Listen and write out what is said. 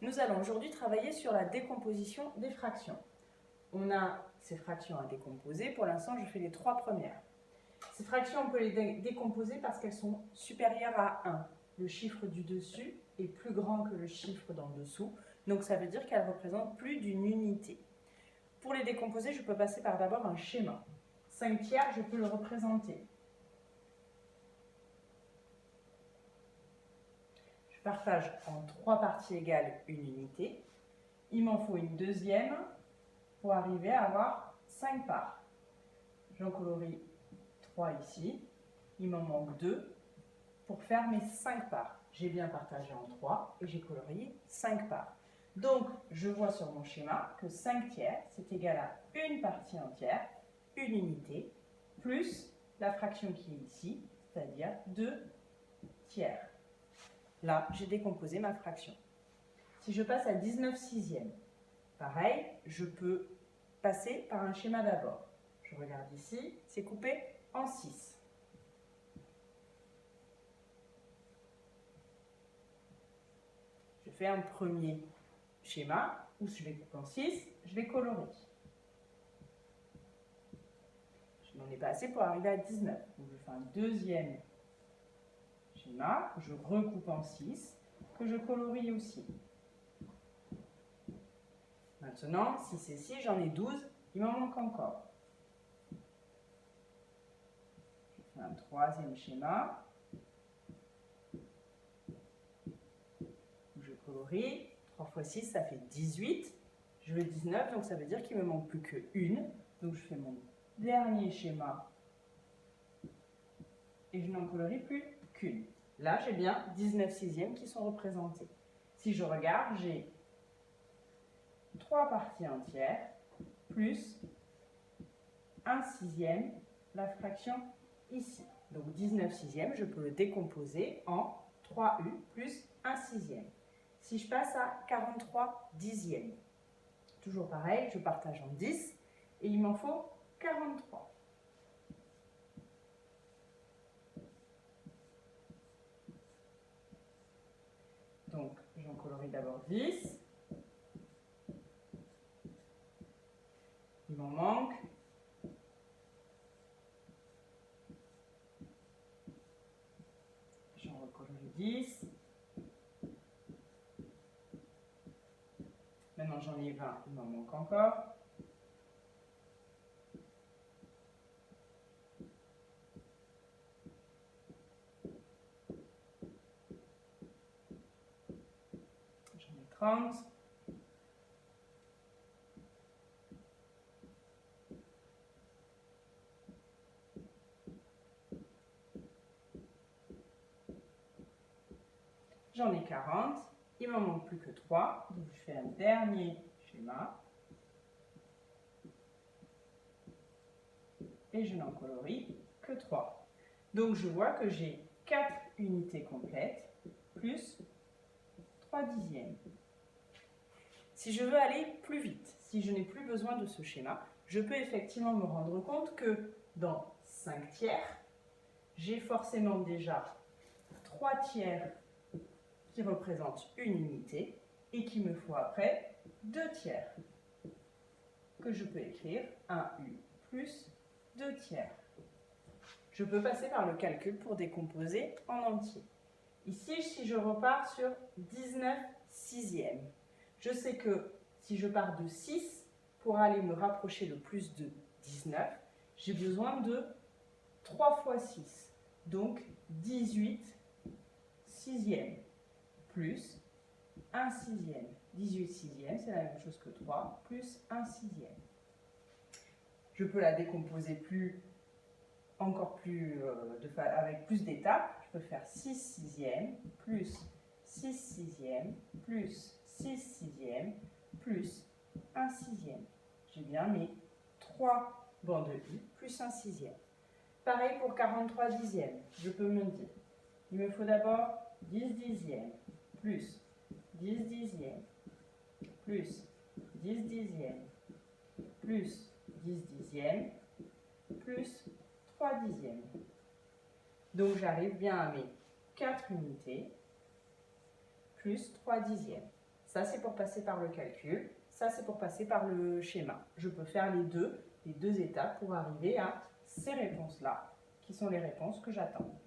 Nous allons aujourd'hui travailler sur la décomposition des fractions. On a ces fractions à décomposer. Pour l'instant, je fais les 3 premières. Ces fractions, on peut les décomposer parce qu'elles sont supérieures à 1. Le chiffre du dessus est plus grand que le chiffre d'en dessous. Donc, ça veut dire qu'elles représentent plus d'une unité. Pour les décomposer, je peux passer par d'abord un schéma. 5 tiers, je peux le représenter. Je partage en 3 parties égales une unité. Il m'en faut une deuxième pour arriver à avoir 5 parts. J'en colorie 3 ici. Il m'en manque 2 pour faire mes 5 parts. J'ai bien partagé en 3 et j'ai colorié 5 parts. Donc, je vois sur mon schéma que 5 tiers, c'est égal à une partie entière, une unité, plus la fraction qui est ici, c'est-à-dire 2 tiers. Là, j'ai décomposé ma fraction. Si je passe à 19 sixièmes, pareil, je peux passer par un schéma d'abord. Je regarde ici, c'est coupé en 6. Je fais un premier schéma où je vais couper en 6, je vais colorer. Je n'en ai pas assez pour arriver à 19. Donc je fais un deuxième schéma, je recoupe en 6, que je colorie aussi. Maintenant, 6 et 6, j'en ai 12, il m'en manque encore. Je fais un troisième schéma, où je colorie. 3 fois 6, ça fait 18. Je veux 19, donc ça veut dire qu'il ne me manque plus qu'une. Donc je fais mon dernier schéma et je n'en colorie plus qu'une. Là, j'ai bien 19 sixièmes qui sont représentés. Si je regarde, j'ai 3 parties entières plus 1 sixième, la fraction ici. Donc 19 sixièmes, je peux le décomposer en 3U plus 1 sixième. Si je passe à 43 dixièmes, toujours pareil, je partage en 10 et il m'en faut 43. Donc, j'en colorie d'abord 10. Il m'en manque. J'en recolorie 10. Maintenant, j'en ai 20, il m'en manque encore. J'en ai 30. J'en ai 40. Il ne m'en manque plus que 3. Donc, je fais un dernier schéma. Et je n'en colorie que 3. Donc, je vois que j'ai 4 unités complètes plus 3 dixièmes. Si je veux aller plus vite, si je n'ai plus besoin de ce schéma, je peux effectivement me rendre compte que dans 5 tiers, j'ai forcément déjà 3 tiers qui représentent une unité et qu'il me faut après 2 tiers que je peux écrire 1U plus 2 tiers. Je peux passer par le calcul pour décomposer en entier. Ici, si je repars sur 19 sixièmes, je sais que si je pars de 6, pour aller me rapprocher le plus de 19, j'ai besoin de 3 fois 6, donc 18 sixièmes, plus 1 sixième. 18 sixièmes, c'est la même chose que 3, plus 1 sixième. Je peux la décomposer avec plus d'étapes. Je peux faire 6 sixièmes, plus 6 sixièmes, plus 6 sixièmes, plus 1 sixième. J'ai bien mes 3 bandes de I plus 1 sixième. Pareil pour 43 dixièmes. Je peux me dire, il me faut d'abord 10 dixièmes, plus 10 dixièmes, plus 10 dixièmes, plus 10 dixièmes, plus 3 dixièmes. Donc j'arrive bien à mes 4 unités, plus 3 dixièmes. Ça, c'est pour passer par le calcul. Ça, c'est pour passer par le schéma. Je peux faire les deux étapes pour arriver à ces réponses-là, qui sont les réponses que j'attends.